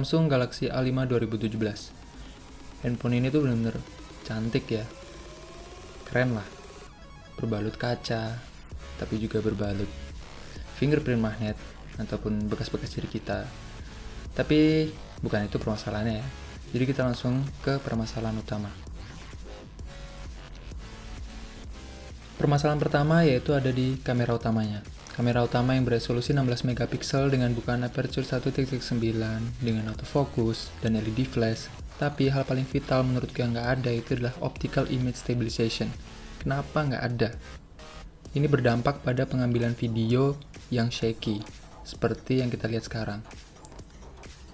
Samsung Galaxy A5 2017. Handphone ini tuh bener-bener cantik ya, keren lah. Berbalut kaca, tapi juga berbalut fingerprint magnet ataupun bekas-bekas jari kita. Tapi bukan itu permasalahannya ya. Jadi kita langsung ke permasalahan utama. Permasalahan pertama yaitu ada di kamera utamanya. Kamera utama yang beresolusi 16 megapiksel dengan bukaan aperture 1.9 dengan autofocus dan LED flash. Tapi hal paling vital menurutku yang nggak ada itu adalah optical image stabilization. Kenapa nggak ada? Ini berdampak pada pengambilan video yang shaky, seperti yang kita lihat sekarang.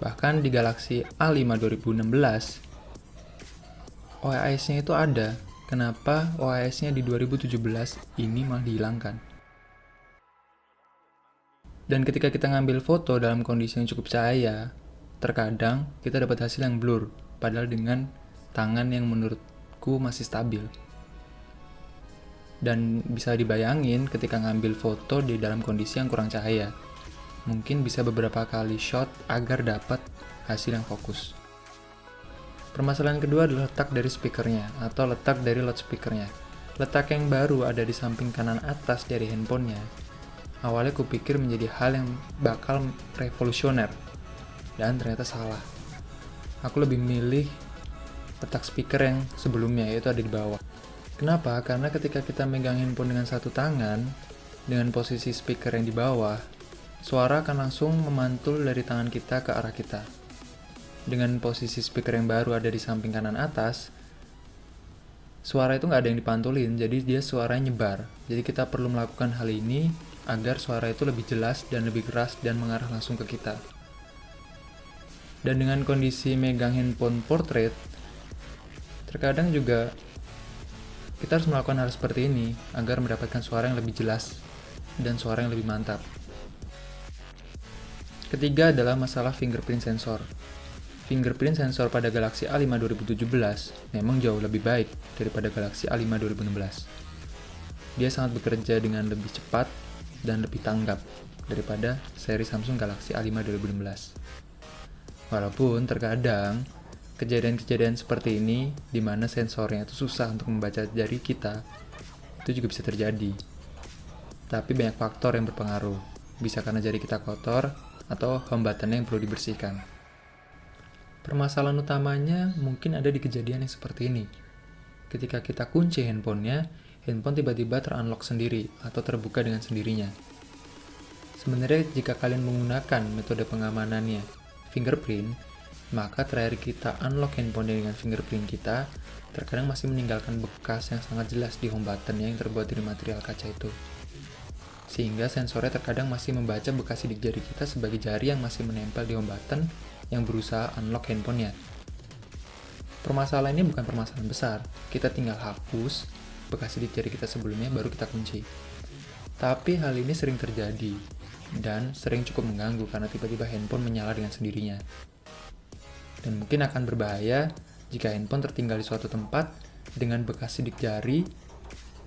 Bahkan di Galaxy A5 2016, OIS-nya itu ada. Kenapa OIS-nya di 2017 ini malah dihilangkan? Dan ketika kita ngambil foto dalam kondisi yang cukup cahaya, terkadang kita dapat hasil yang blur, padahal dengan tangan yang menurutku masih stabil. Dan bisa dibayangin ketika ngambil foto di dalam kondisi yang kurang cahaya. Mungkin bisa beberapa kali shot agar dapat hasil yang fokus. Permasalahan kedua adalah letak dari speakernya atau letak dari loudspeakernya. Letak yang baru ada di samping kanan atas dari handphonenya. Awalnya kupikir menjadi hal yang bakal revolusioner, dan ternyata salah. Aku lebih milih letak speaker yang sebelumnya, yaitu ada di bawah. Kenapa? Karena ketika kita megang handphone dengan satu tangan, dengan posisi speaker yang di bawah, suara akan langsung memantul dari tangan kita ke arah kita. Dengan posisi speaker yang baru ada di samping kanan atas, suara itu nggak ada yang dipantulin, jadi dia suaranya nyebar. Jadi kita perlu melakukan hal ini agar suara itu lebih jelas dan lebih keras dan mengarah langsung ke kita. Dan dengan kondisi megang handphone portrait, terkadang juga kita harus melakukan hal seperti ini agar mendapatkan suara yang lebih jelas dan suara yang lebih mantap. Ketiga adalah masalah fingerprint sensor. Fingerprint sensor pada Galaxy A5 2017 memang jauh lebih baik daripada Galaxy A5 2016. Dia sangat bekerja dengan lebih cepat dan lebih tanggap daripada seri Samsung Galaxy A5 2016. Walaupun terkadang kejadian-kejadian seperti ini di mana sensornya itu susah untuk membaca jari kita, itu juga bisa terjadi. Tapi banyak faktor yang berpengaruh. Bisa karena jari kita kotor atau home button-nya yang perlu dibersihkan. Permasalahan utamanya mungkin ada di kejadian yang seperti ini. Ketika kita kunci handphonenya, handphone tiba-tiba ter-unlock sendiri atau terbuka dengan sendirinya. Sebenarnya jika kalian menggunakan metode pengamanannya fingerprint, maka terakhir kita unlock handphone dengan fingerprint kita, terkadang masih meninggalkan bekas yang sangat jelas di home button yang terbuat dari material kaca itu. Sehingga sensornya terkadang masih membaca bekas sidik jari kita sebagai jari yang masih menempel di home button yang berusaha unlock handphonenya. Permasalahan ini bukan permasalahan besar, kita tinggal hapus bekas sidik jari kita sebelumnya baru kita kunci. Tapi hal ini sering terjadi dan sering cukup mengganggu karena tiba-tiba handphone menyala dengan sendirinya. Dan mungkin akan berbahaya jika handphone tertinggal di suatu tempat dengan bekas sidik jari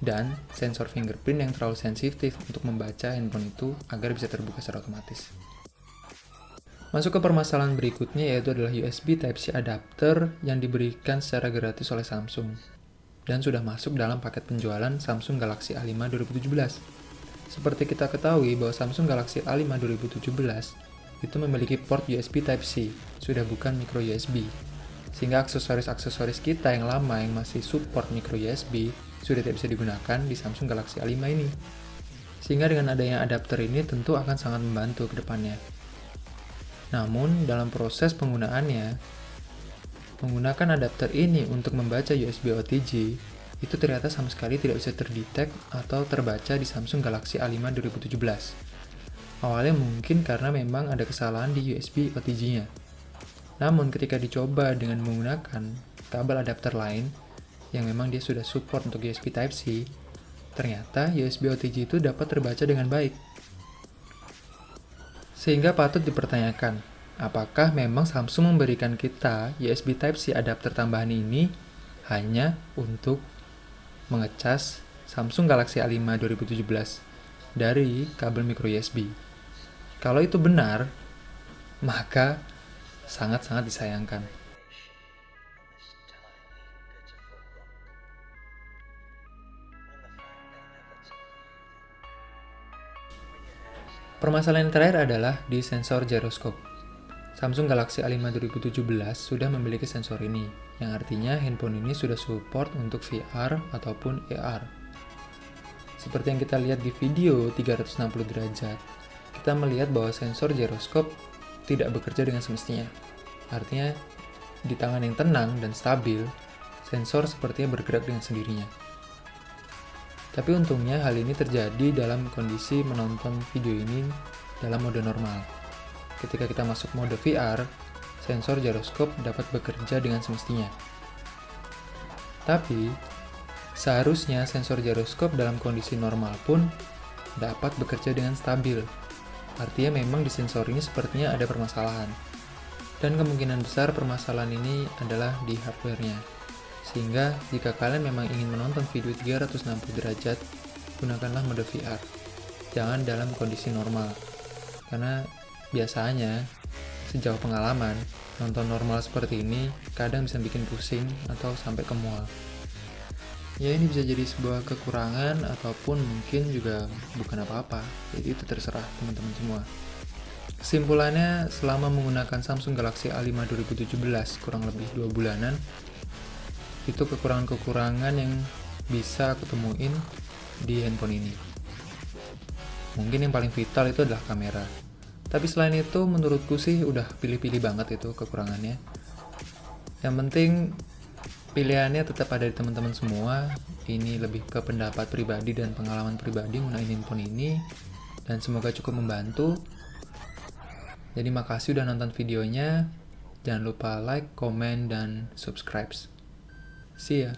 dan sensor fingerprint yang terlalu sensitif untuk membaca handphone itu agar bisa terbuka secara otomatis. Masuk ke permasalahan berikutnya yaitu adalah USB Type-C adapter yang diberikan secara gratis oleh Samsung dan sudah masuk dalam paket penjualan Samsung Galaxy A5 2017. Seperti kita ketahui bahwa Samsung Galaxy A5 2017 itu memiliki port USB Type-C, sudah bukan micro USB. Sehingga aksesoris-aksesoris kita yang lama yang masih support micro USB sudah tidak bisa digunakan di Samsung Galaxy A5 ini. Sehingga dengan adanya adapter ini tentu akan sangat membantu ke depannya. Namun, dalam proses penggunaannya, menggunakan adapter ini untuk membaca USB OTG itu ternyata sama sekali tidak bisa terdetek atau terbaca di Samsung Galaxy A5 2017. Awalnya mungkin karena memang ada kesalahan di USB OTG-nya. Namun ketika dicoba dengan menggunakan kabel adapter lain yang memang dia sudah support untuk USB Type-C, ternyata USB OTG itu dapat terbaca dengan baik. Sehingga patut dipertanyakan, apakah memang Samsung memberikan kita USB Type-C adapter tambahan ini hanya untuk mengecas Samsung Galaxy A5 2017 dari kabel micro USB? Kalau itu benar, maka sangat-sangat disayangkan. Permasalahan yang terakhir adalah di sensor gyroscope. Samsung Galaxy A5 2017 sudah memiliki sensor ini, yang artinya handphone ini sudah support untuk VR ataupun AR. Seperti yang kita lihat di video 360 derajat, kita melihat bahwa sensor gyroscope tidak bekerja dengan semestinya. Artinya, di tangan yang tenang dan stabil, sensor sepertinya bergerak dengan sendirinya. Tapi untungnya hal ini terjadi dalam kondisi menonton video ini dalam mode normal. Ketika kita masuk mode VR, sensor gyroscope dapat bekerja dengan semestinya. Tapi, seharusnya sensor gyroscope dalam kondisi normal pun dapat bekerja dengan stabil. Artinya memang di sensor ini sepertinya ada permasalahan. Dan kemungkinan besar permasalahan ini adalah di hardware-nya. Sehingga jika kalian memang ingin menonton video 360 derajat, gunakanlah mode VR. Jangan dalam kondisi normal. Karena biasanya, sejauh pengalaman, nonton normal seperti ini kadang bisa bikin pusing atau sampai ke mual. Ya ini bisa jadi sebuah kekurangan ataupun mungkin juga bukan apa-apa. Jadi itu terserah teman-teman semua. Kesimpulannya, selama menggunakan Samsung Galaxy A5 2017 kurang lebih 2 bulanan, itu kekurangan-kekurangan yang bisa aku temuin di handphone ini. Mungkin yang paling vital itu adalah kamera. Tapi selain itu, menurutku sih udah pilih-pilih banget itu kekurangannya. Yang penting, pilihannya tetap ada di teman-teman semua. Ini lebih ke pendapat pribadi dan pengalaman pribadi menggunakan handphone ini. Dan semoga cukup membantu. Jadi makasih udah nonton videonya. Jangan lupa like, komen, dan subscribe. See ya.